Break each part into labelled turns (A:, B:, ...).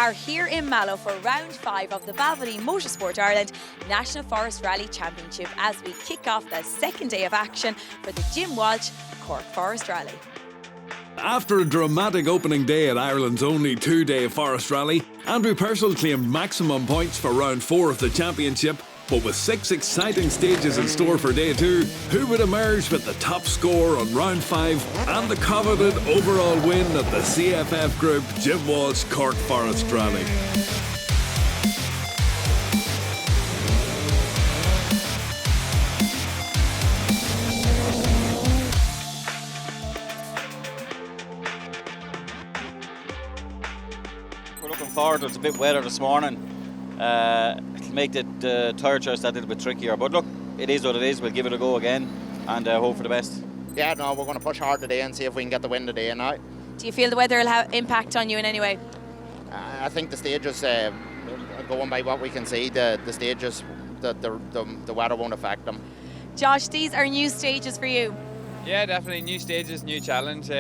A: are here in Mallow for round 5 of the Balvenie Motorsport Ireland National Forest Rally Championship as we kick off the second day of action for the Jim Walsh Cork Forest Rally.
B: After a dramatic opening day at Ireland's only 2-day Forest Rally, Andrew Purcell claimed maximum points for round 4 of the championship. But with 6 exciting stages in store for day 2, who would emerge with the top score on round 5 and the coveted overall win at the CFF Group Jim Walsh Cork Forest Rally?
C: We're looking forward. It's a bit wetter this morning. It'll make the tyre choice that little bit trickier, but look, it is what it is. We'll give it a go again and hope for the best.
D: Yeah, no, we're going to push hard today and see if we can get the win today. Now,
A: do you feel the weather will have impact on you in any way?
D: I think the stages, going by what we can see, the stages, the weather won't affect them.
A: Josh, these are new stages for you.
E: Yeah, definitely new stages, new challenge.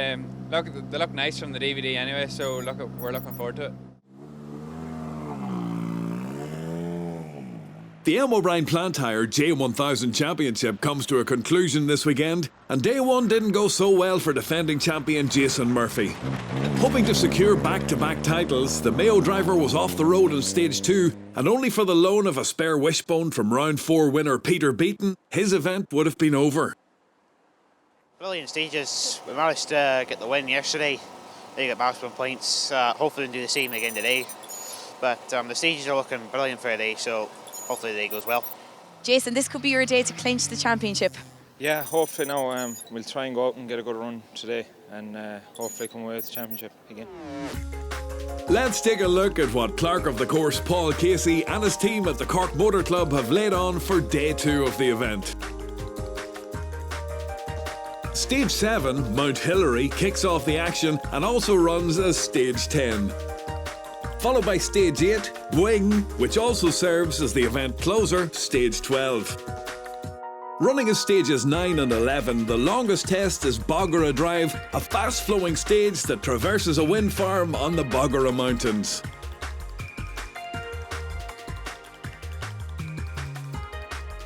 E: Look, they look nice from the DVD anyway, so look, we're looking forward to it.
B: The M. O'Brien Plant Hire J1000 Championship comes to a conclusion this weekend, and day 1 didn't go so well for defending champion Jason Murphy. Hoping to secure back-to-back titles, the Mayo driver was off the road in stage 2, and only for the loan of a spare wishbone from round 4 winner Peter Beaton, his event would have been over.
F: Brilliant stages. We managed to get the win yesterday. They got maximum points. Hopefully we'll do the same again today. But the stages are looking brilliant for today, so hopefully the day goes well.
A: Jason, this could be your day to clinch the championship.
G: Yeah, hopefully now we'll try and go out and get a good run today and hopefully come away with the championship again.
B: Let's take a look at what clerk of the course Paul Casey and his team at the Cork Motor Club have laid on for day 2 of the event. Stage 7, Mount Hillary, kicks off the action and also runs as Stage 10. Followed by Stage 8, Wing, which also serves as the event closer, Stage 12. Running as Stages 9 and 11, the longest test is Boggara Drive, a fast-flowing stage that traverses a wind farm on the Boggara Mountains.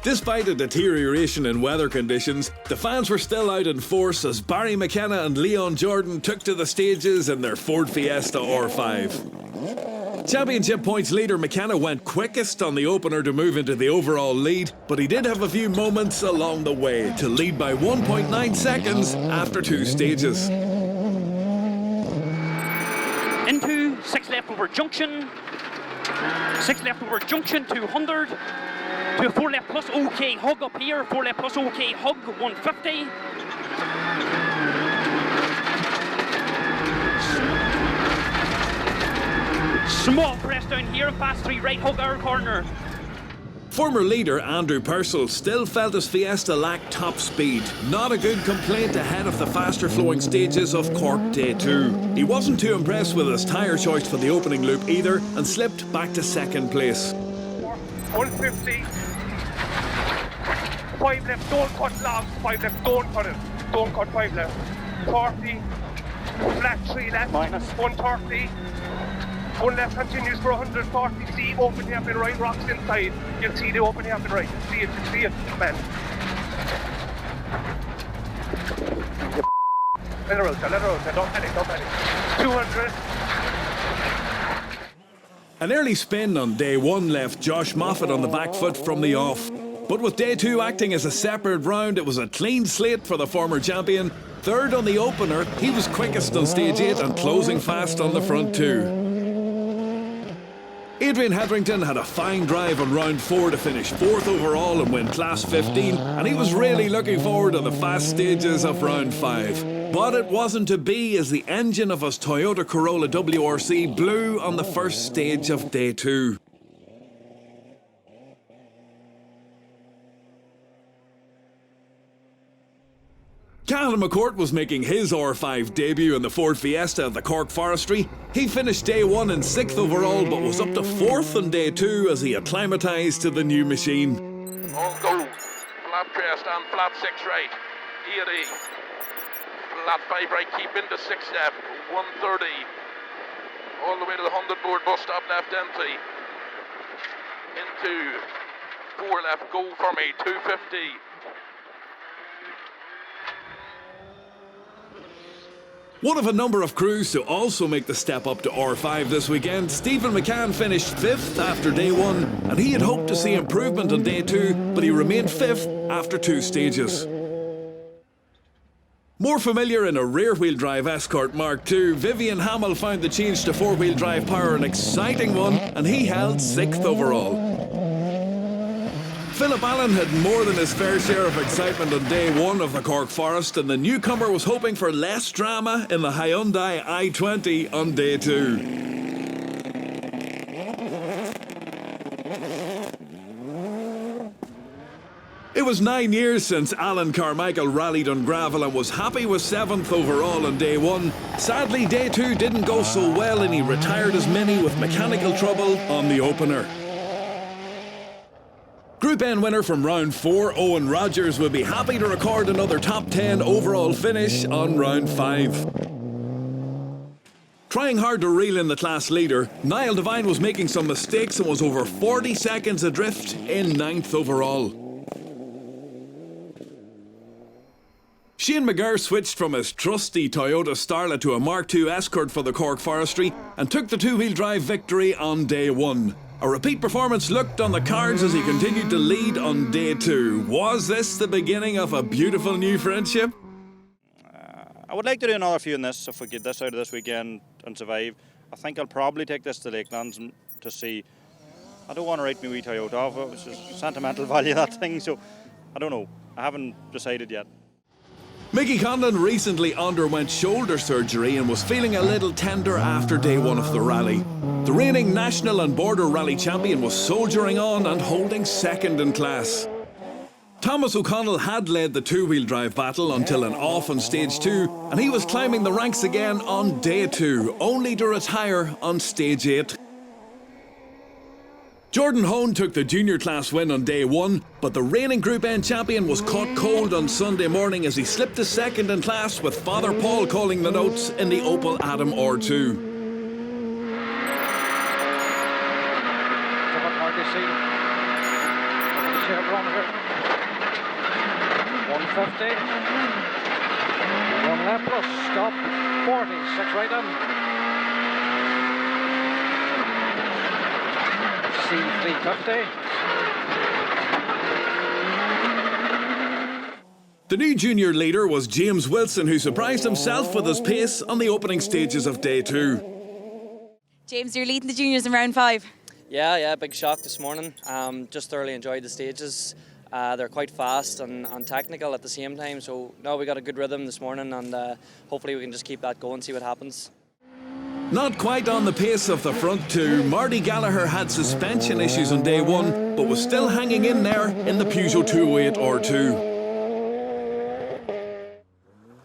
B: Despite a deterioration in weather conditions, the fans were still out in force as Barry McKenna and Leon Jordan took to the stages in their Ford Fiesta R5. Championship points leader McKenna went quickest on the opener to move into the overall lead, but he did have a few moments along the way to lead by 1.9 seconds after 2 stages.
H: Into 6 left over junction, 6 left over junction 200. To 4 left plus OK hug up here, 4 left plus OK hug 150. Small press down here and fast 3 right hug our corner.
B: Former leader Andrew Purcell still felt his Fiesta lacked top speed. Not a good complaint ahead of the faster flowing stages of Cork Day 2. He wasn't too impressed with his tyre choice for the opening loop either and slipped back to second place.
I: 150. 5 left, don't cut logs. 5 left, don't cut it. Don't cut 5 left. 40. Flat 3 left. Minus. 130. 1 left continues for 140. See open half and right, rocks inside. You'll see the open half and right. You'll see it, man. Let her out, don't panic. 200.
B: An early spin on day 1 left Josh Moffat on the back foot from the off. But with day 2 acting as a separate round, it was a clean slate for the former champion. Third on the opener, he was quickest on stage 8 and closing fast on the front 2. Adrian Hetherington had a fine drive on round 4 to finish 4th overall and win class 15, and he was really looking forward to the fast stages of round 5. But it wasn't to be as the engine of his Toyota Corolla WRC blew on the first stage of day 2. Callum McCourt was making his R5 debut in the Ford Fiesta at the Cork Forestry. He finished day 1 in 6th overall, but was up to 4th on day 2 as he acclimatised to the new machine.
J: All go. Flat crest and flat 6 right. 80. Flat 5 right, keep into 6 left. 130. all the way to the 100 board bus stop left entry. Into 4 left, go for me, 250.
B: One of a number of crews to also make the step up to R5 this weekend, Stephen McCann finished 5th after day 1, and he had hoped to see improvement on day 2, but he remained 5th after 2 stages. More familiar in a rear-wheel drive Escort Mark II, Vivian Hamill found the change to 4-wheel drive power an exciting one, and he held 6th overall. Philip Allen had more than his fair share of excitement on day 1 of the Cork Forest, and the newcomer was hoping for less drama in the Hyundai i20 on day 2. It was 9 years since Alan Carmichael rallied on gravel and was happy with 7th overall on day 1. Sadly, day 2 didn't go so well and he retired his Mini with mechanical trouble on the opener. Group N winner from round 4, Owen Rogers, will be happy to record another top 10 overall finish on round 5. Trying hard to reel in the class leader, Niall Devine was making some mistakes and was over 40 seconds adrift in 9th overall. Shane McGurr switched from his trusty Toyota Starlet to a Mark II Escort for the Cork Forestry and took the 2-wheel drive victory on day 1. A repeat performance looked on the cards as he continued to lead on day 2. Was this the beginning of a beautiful new friendship?
K: I would like to do another few in this if we get this out of this weekend and survive. I think I'll probably take this to Lakelands to see. I don't want to write my wee Toyota off, it was just sentimental value, that thing, so I don't know. I haven't decided yet.
B: Mickey Conlon recently underwent shoulder surgery and was feeling a little tender after day 1 of the rally. The reigning national and border rally champion was soldiering on and holding 2nd in class. Thomas O'Connell had led the 2-wheel drive battle until an off on stage 2, and he was climbing the ranks again on day 2, only to retire on stage 8. Jordan Hone took the junior class win on day 1, but the reigning Group N champion was caught cold on Sunday morning as he slipped to 2nd in class, with Father Paul calling the notes in the Opel Adam R2.
L: 150. 1 left plus, stop, 40, 6 right in. C350.
B: The new junior leader was James Wilson, who surprised himself with his pace on the opening stages of day 2.
A: James, you're leading the juniors in round 5.
M: Yeah, big shock this morning. Just thoroughly enjoyed the stages. They're quite fast and technical at the same time, so no, we got a good rhythm this morning, and hopefully we can just keep that going, see what happens.
B: Not quite on the pace of the front 2, Marty Gallagher had suspension issues on day 1, but was still hanging in there in the Peugeot 208 R2.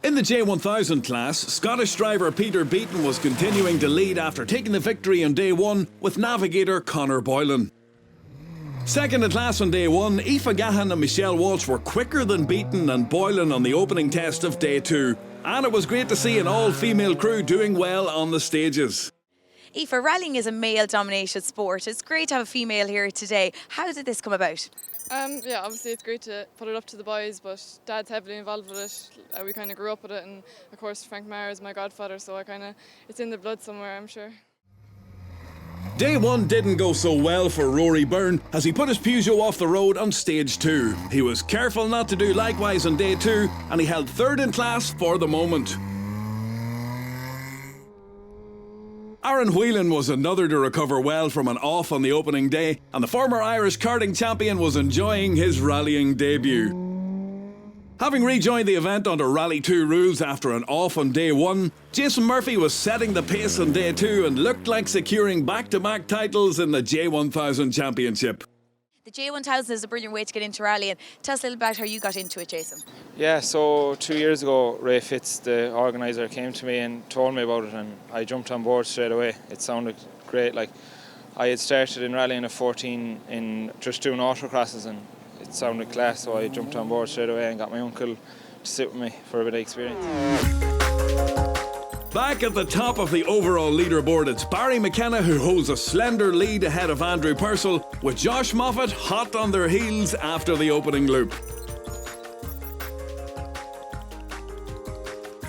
B: In the J1000 class, Scottish driver Peter Beaton was continuing to lead after taking the victory on day 1 with navigator Conor Boylan. 2nd in class on day 1, Aoife Gahan and Michelle Walsh were quicker than Beaton and Boylan on the opening test of day 2. And it was great to see an all-female crew doing well on the stages.
A: Aoife, rallying is a male-dominated sport. It's great to have a female here today. How did this come about?
N: Yeah, obviously it's great to put it up to the boys, but Dad's heavily involved with it. We kind of grew up with it, and of course Frank Maher is my godfather, so it's in the blood somewhere, I'm sure.
B: Day 1 didn't go so well for Rory Byrne as he put his Peugeot off the road on stage 2. He was careful not to do likewise on day 2, and he held 3rd in class for the moment. Aaron Whelan was another to recover well from an off on the opening day, and the former Irish karting champion was enjoying his rallying debut. Having rejoined the event under Rally 2 rules after an off on day 1, Jason Murphy was setting the pace on day 2 and looked like securing back-to-back titles in the J1000 Championship.
A: The J1000 is a brilliant way to get into rallying. Tell us a little about how you got into it, Jason.
G: Yeah, so 2 years ago, Ray Fitz, the organiser, came to me and told me about it, and I jumped on board straight away. It sounded great. Like, I had started in rallying at 14 in just doing autocrosses, and it sounded class, so I jumped on board straight away and got my uncle to sit with me for a bit of experience.
B: Back at the top of the overall leaderboard, it's Barry McKenna who holds a slender lead ahead of Andrew Purcell, with Josh Moffat hot on their heels after the opening loop.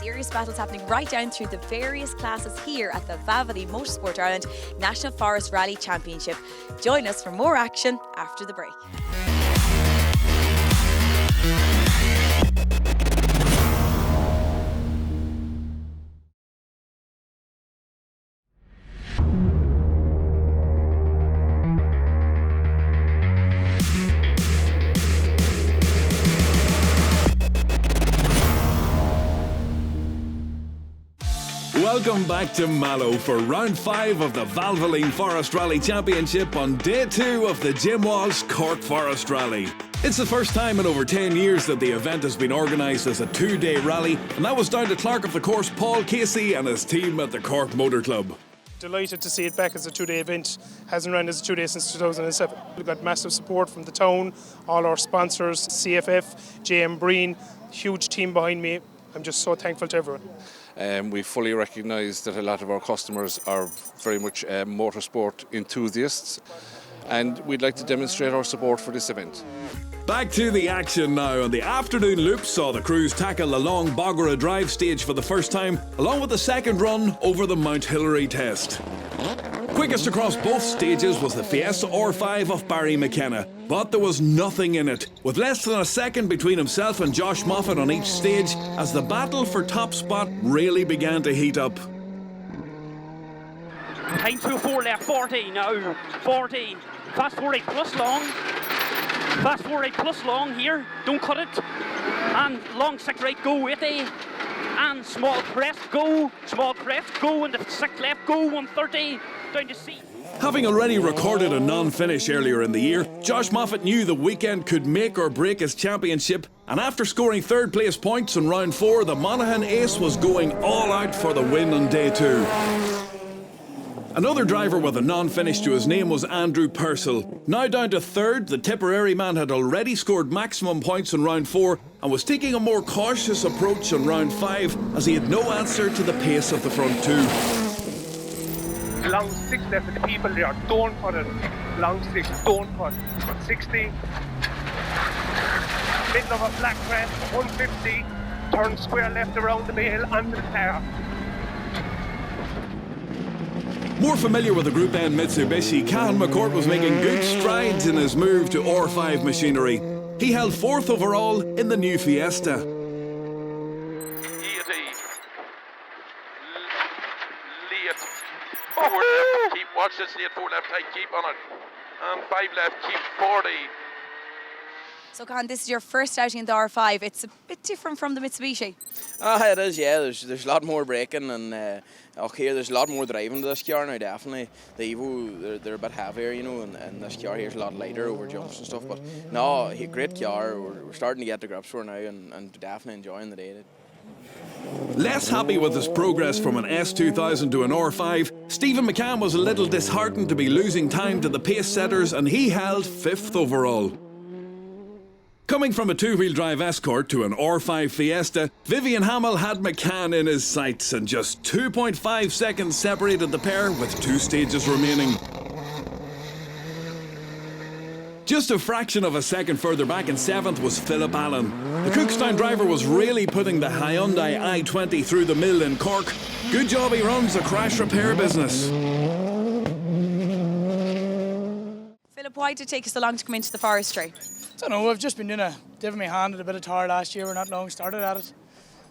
A: Serious battles happening right down through the various classes here at the Bavity Motorsport Ireland National Forest Rally Championship. Join us for more action after the break.
B: Welcome back to Mallow for round 5 of the Valvoline Forest Rally Championship on day 2 of the Jim Walsh Cork Forest Rally. It's the first time in over 10 years that the event has been organised as a 2-day rally, and that was down to clerk of the course Paul Casey and his team at the Cork Motor Club.
I: Delighted to see it back as a 2-day event. Hasn't run as a 2-day since 2007. We've got massive support from the town, all our sponsors, CFF, JM Breen, huge team behind me. I'm just so thankful to everyone.
O: We fully recognise that a lot of our customers are very much motorsport enthusiasts, and we'd like to demonstrate our support for this event.
B: Back to the action now, and the afternoon loop saw the crews tackle the long Boggara Drive stage for the first time, along with the second run over the Mount Hillary test. Quickest across both stages was the Fiesta R5 of Barry McKenna, but there was nothing in it, with less than a second between himself and Josh Moffat on each stage as the battle for top spot really began to heat up.
H: Time to 4 left, 40 now, 40, fast 48 plus long, fast 48 plus long here, don't cut it, and long 6 right, go 80, and small crest, go, and the 6 left, go 130, down to C.
B: Having already recorded a non-finish earlier in the year, Josh Moffat knew the weekend could make or break his championship, and after scoring third place points in round 4, the Monaghan ace was going all out for the win on day 2. Another driver with a non-finish to his name was Andrew Purcell. Now down to third, the Tipperary man had already scored maximum points in round 4 and was taking a more cautious approach in round 5 as he had no answer to the pace of the front 2.
I: Long 6 left of the people there, don't cut it. Long 6, don't cut. 60. Middle of a flat crest, 150. Turn square left around the bale, under the car.
B: More familiar with the Group N Mitsubishi, Cahan McCourt was making good strides in his move to R5 machinery. He held 4th overall in the new Fiesta.
J: Watch this late, 4 left, tight, keep on it. And 5 left, keep 40.
A: So, Cahan, this is your first outing in the R5. It's a bit different from the Mitsubishi.
P: It is, yeah. There's a lot more braking and here there's a lot more driving to this car now, definitely. The Evo, they're a bit heavier, you know, and this car here's a lot lighter over jumps and stuff. But no, great car. We're starting to get the grips for now and definitely enjoying the day.
B: Less happy with his progress from an S2000 to an R5, Stephen McCann was a little disheartened to be losing time to the pace setters, and he held 5th overall. Coming from a 2-wheel drive Escort to an R5 Fiesta, Vivian Hamill had McCann in his sights, and just 2.5 seconds separated the pair with 2 stages remaining. Just a fraction of a second further back in 7th was Philip Allen. The Cookstown driver was really putting the Hyundai i20 through the mill in Cork. Good job he runs a crash repair business.
A: Philip, why did it take us so long to come into the forestry?
Q: I don't know, I've just been doing dipping my hand at a bit of tar last year. We're not long started at it.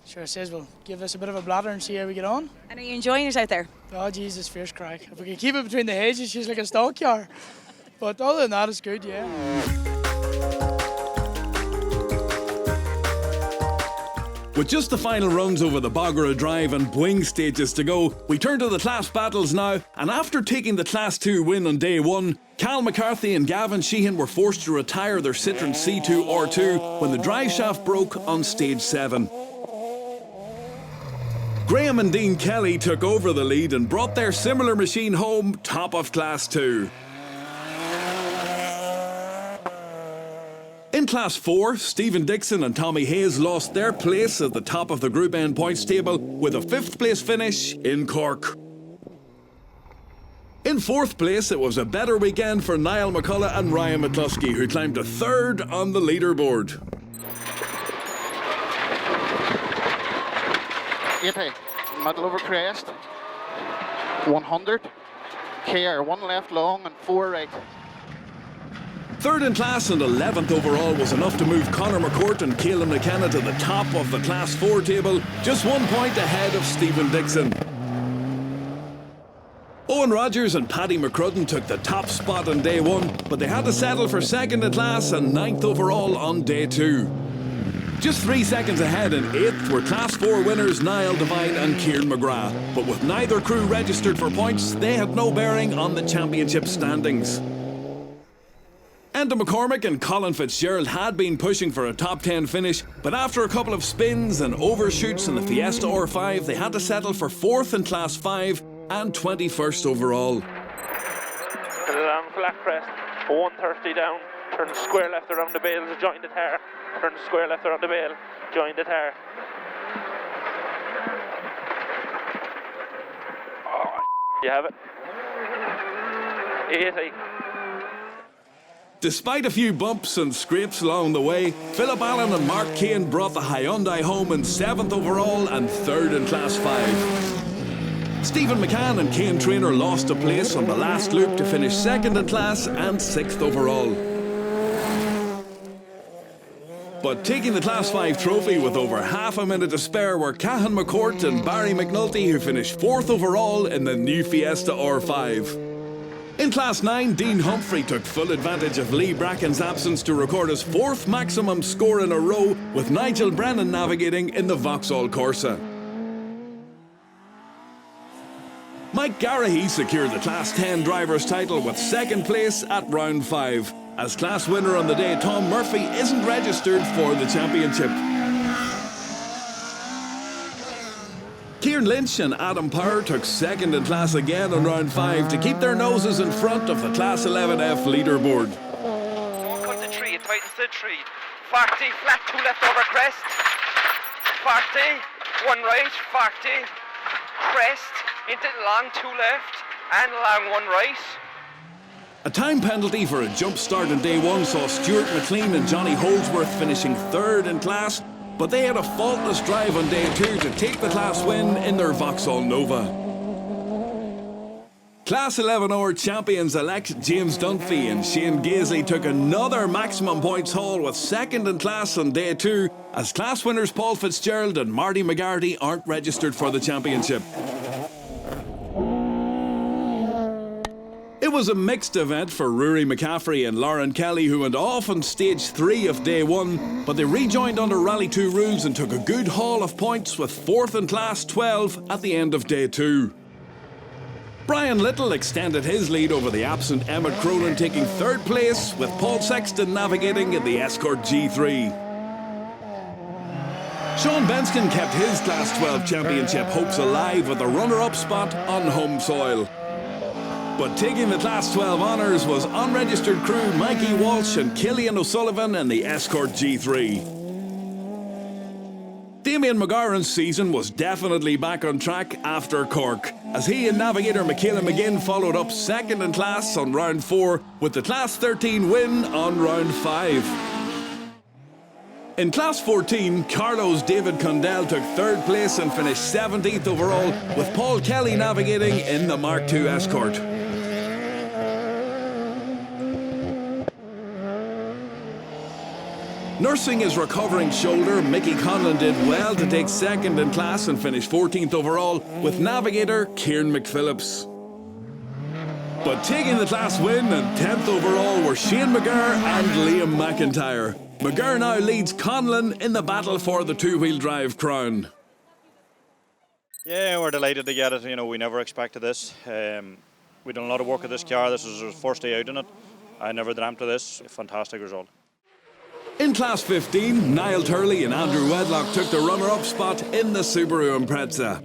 Q: Sure says we'll give this a bit of a bladder and see how we get on.
A: And are you enjoying it out there?
Q: Oh Jesus, fierce crack. If we can keep it between the hedges, she's like a stockyard. But other than that, it's good, yeah.
B: With just the final runs over the Boggara Drive and Boing stages to go, we turn to the class battles now, and after taking the Class 2 win on day 1, Cal McCarthy and Gavin Sheehan were forced to retire their Citroen C2 R2 when the drive shaft broke on stage 7. Graham and Dean Kelly took over the lead and brought their similar machine home top of Class 2. In Class 4, Stephen Dixon and Tommy Hayes lost their place at the top of the Group N points table with a 5th place finish in Cork. In 4th place, it was a better weekend for Niall McCullough and Ryan McCluskey, who climbed to 3rd on the leaderboard.
R: 80, middle over crest, 100, care, 1 left long and 4 right.
B: 3rd in class and 11th overall was enough to move Conor McCourt and Caolan McKenna to the top of the Class 4 table, just 1 point ahead of Stephen Dixon. Owen Rogers and Paddy McCrudden took the top spot on day 1, but they had to settle for 2nd in class and 9th overall on day 2. Just 3 seconds ahead in 8th were Class 4 winners Niall Devine and Kieran McGrath, but with neither crew registered for points, they had no bearing on the championship standings. Enda McCormick and Colin Fitzgerald had been pushing for a top 10 finish, but after a couple of spins and overshoots in the Fiesta R5, they had to settle for 4th in Class 5 and 21st overall.
I: Long flat crest, 130 down, turn square left around the bale to join the tar, turn square left around the bale, join the tar. Oh, you have it. 80.
B: Despite a few bumps and scrapes along the way, Philip Allen and Mark Kane brought the Hyundai home in 7th overall and 3rd in Class 5. Stephen McCann and Kane Traynor lost a place on the last loop to finish 2nd in class and 6th overall. But taking the Class 5 trophy with over half a minute to spare were Cahan McCourt and Barry McNulty, who finished 4th overall in the new Fiesta R5. In Class 9, Dean Humphrey took full advantage of Lee Bracken's absence to record his 4th maximum score in a row, with Nigel Brennan navigating in the Vauxhall Corsa. Mike Garrahy secured the Class 10 driver's title with 2nd place at round 5. As class winner on the day, Tom Murphy isn't registered for the championship. Kieran Lynch and Adam Power took 2nd in class again on round 5 to keep their noses in front of the Class 11F leaderboard.
I: Don't cut the tree, it tightens the tree. 40, flat 2 left over crest. 40, 1 right, 40, crest, into long 2 left, and long 1 right.
B: A time penalty for a jump start in day 1 saw Stuart McLean and Johnny Holdsworth finishing 3rd in class, but they had a faultless drive on day 2 to take the class win in their Vauxhall Nova. Class 11R champions-elect James Dunphy and Shane Gaisley took another maximum points haul with 2nd in class on day 2, as class winners Paul Fitzgerald and Marty McGarty aren't registered for the championship. It was a mixed event for Rory McCaffrey and Lauren Kelly, who went off on stage 3 of day 1, but they rejoined under Rally 2 rules and took a good haul of points with 4th in class 12 at the end of day 2. Brian Little extended his lead over the absent Emmett Cronin, taking 3rd place, with Paul Sexton navigating in the Escort G3. Sean Benskin kept his Class 12 championship hopes alive with a runner-up spot on home soil. But taking the Class 12 honours was unregistered crew Mikey Walsh and Killian O'Sullivan in the Escort G3. Damien McGarren's season was definitely back on track after Cork, as he and navigator Michaela McGinn followed up 2nd in class on round 4 with the Class 13 win on round 5. In Class 14, Carlo's David Condell took 3rd place and finished 17th overall, with Paul Kelly navigating in the Mark II Escort. Nursing his recovering shoulder, Mickey Conlon did well to take 2nd in class and finish 14th overall, with navigator Kieran McPhillips. But taking the class win and 10th overall were Shane McGurr and Liam McIntyre. McGurr now leads Conlon in the battle for the 2-wheel drive crown.
K: Yeah, we're delighted to get it. You know, we never expected this. We've done a lot of work with this car. This was our first day out in it. I never dreamt of this. A fantastic result.
B: In Class 15, Niall Turley and Andrew Wedlock took the runner-up spot in the Subaru Impreza.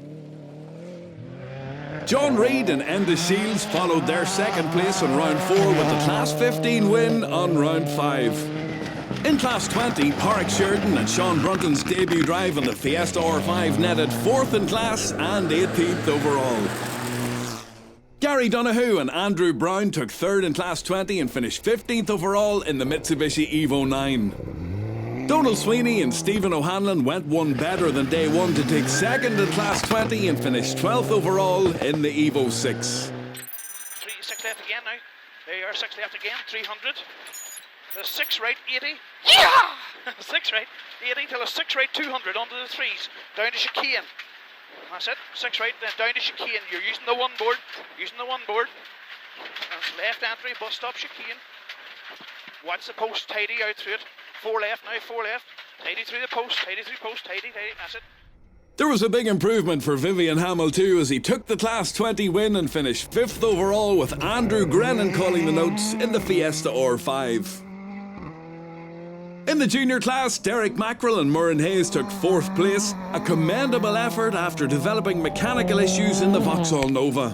B: John Reid and Enda Shields followed their 2nd place on round 4 with the Class 15 win on round 5. In Class 20, Pádraig Sheridan and Sean Brunton's debut drive on the Fiesta R5 netted 4th in class and 18th overall. Gary Donoghue and Andrew Brown took 3rd in Class 20 and finished 15th overall in the Mitsubishi Evo 9. Donald Sweeney and Stephen O'Hanlon went one better than day one to take 2nd in Class 20 and finish 12th overall in the Evo 6.
L: 6 left again now. There you are, 6 left again, 300. There's 6 right, 80. Yeah! 6 right, 80 till a 6 right, 200 onto the 3s. Down to chicane. That's it, 6 right, then down to chicane. You're using the one board. That's left entry, bus stop, chicane. Watch the post, tidy out through it. 4 left now, 4 left. Tidy through the post, tidy through post, tidy, that's it.
B: There was a big improvement for Vivian Hamill too, as he took the Class 20 win and finished 5th overall, with Andrew Grennan calling the notes in the Fiesta R5. In the junior class, Derek Mackerel and Murren Hayes took 4th place, a commendable effort after developing mechanical issues in the Vauxhall Nova.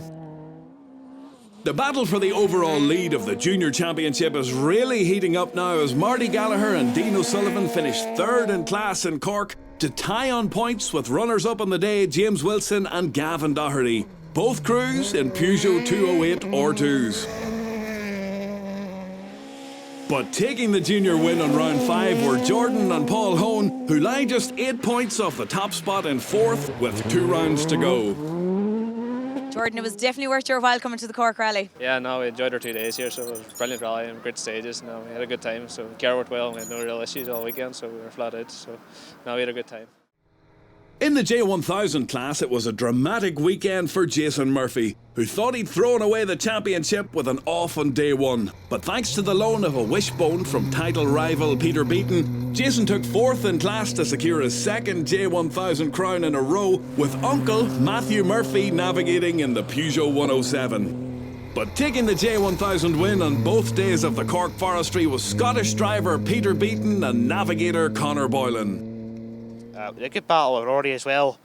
B: The battle for the overall lead of the Junior Championship is really heating up now, as Marty Gallagher and Dean O'Sullivan finished 3rd in class in Cork to tie on points with runners-up on the day James Wilson and Gavin Doherty, both crews in Peugeot 208 R2s. But taking the junior win on round 5 were Jordan and Paul Hone, who lie just 8 points off the top spot in 4th with 2 rounds to go.
A: Jordan, it was definitely worth your while coming to the Cork Rally.
G: Yeah, no, we enjoyed our 2 days here, so it was a brilliant rally and great stages. No, we had a good time, so gear worked well, we had no real issues all weekend, so we were flat out, so no, we had a good time.
B: In the J1000 class, it was a dramatic weekend for Jason Murphy, who thought he'd thrown away the championship with an off on day one. But thanks to the loan of a wishbone from title rival Peter Beaton, Jason took 4th in class to secure his 2nd J1000 crown in a row, with uncle Matthew Murphy navigating in the Peugeot 107. But taking the J1000 win on both days of the Cork Forestry was Scottish driver Peter Beaton and navigator Conor Boylan.
F: We had a good battle with Rory as well.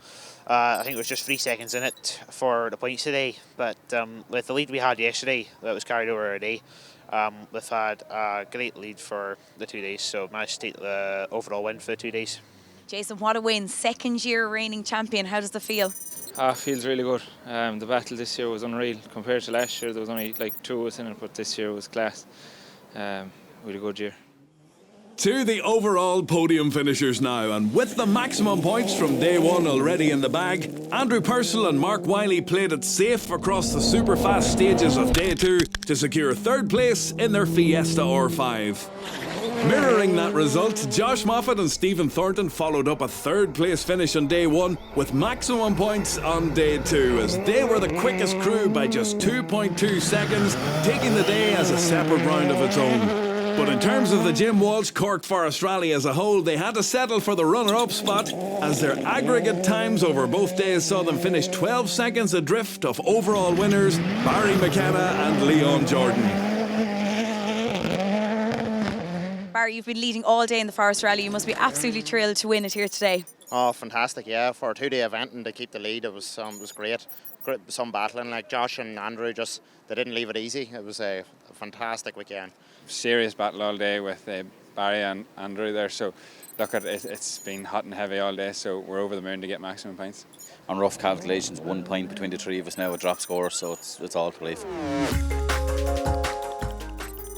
F: I think it was just 3 seconds in it for the points today, but with the lead we had yesterday that was carried over today, we've had a great lead for the 2 days, so managed to take the overall win for the 2 days.
A: Jason, what a win. 2nd year reigning champion. How does it feel?
G: Feels really good. The battle this year was unreal. Compared to last year, there was only like 2 of us in it, but this year was class. Really good year.
B: To the overall podium finishers now, and with the maximum points from day one already in the bag, Andrew Purcell and Mark Wiley played it safe across the super fast stages of day 2 to secure 3rd place in their Fiesta R5. Mirroring that result, Josh Moffat and Stephen Thornton followed up a 3rd place finish on day 1 with maximum points on day 2, as they were the quickest crew by just 2.2 seconds, taking the day as a separate round of its own. But in terms of the Jim Walsh Cork Forest Rally as a whole, they had to settle for the runner-up spot, as their aggregate times over both days saw them finish 12 seconds adrift of overall winners Barry McKenna and Leon Jordan.
A: Barry, you've been leading all day in the Forest Rally. You must be absolutely thrilled to win it here today.
D: Oh, fantastic, yeah. For a 2-day event and to keep the lead, it was great. Some battling, like Josh and Andrew, they didn't leave it easy. It was a fantastic weekend.
E: Serious battle all day with Barry and Andrew there, so look, it's been hot and heavy all day, so we're over the moon to get maximum points.
C: On rough calculations, 1 point between the 3 of us now, a drop score, so it's all to believe.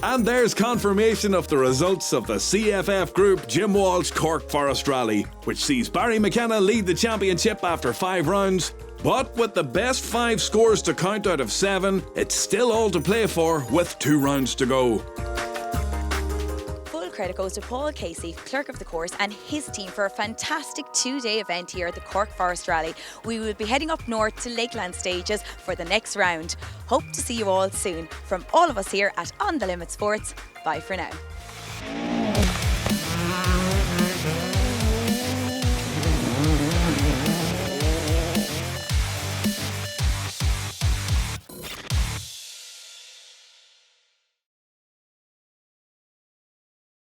B: And there's confirmation of the results of the CFF Group Jim Walsh Cork Forest Rally, which sees Barry McKenna lead the championship after 5 rounds. But with the best 5 scores to count out of 7, it's still all to play for with 2 rounds to go.
A: Full credit goes to Paul Casey, clerk of the course, and his team for a fantastic 2-day event here at the Cork Forest Rally. We will be heading up north to Lakeland stages for the next round. Hope to see you all soon. From all of us here at On The Limit Sports, bye for now.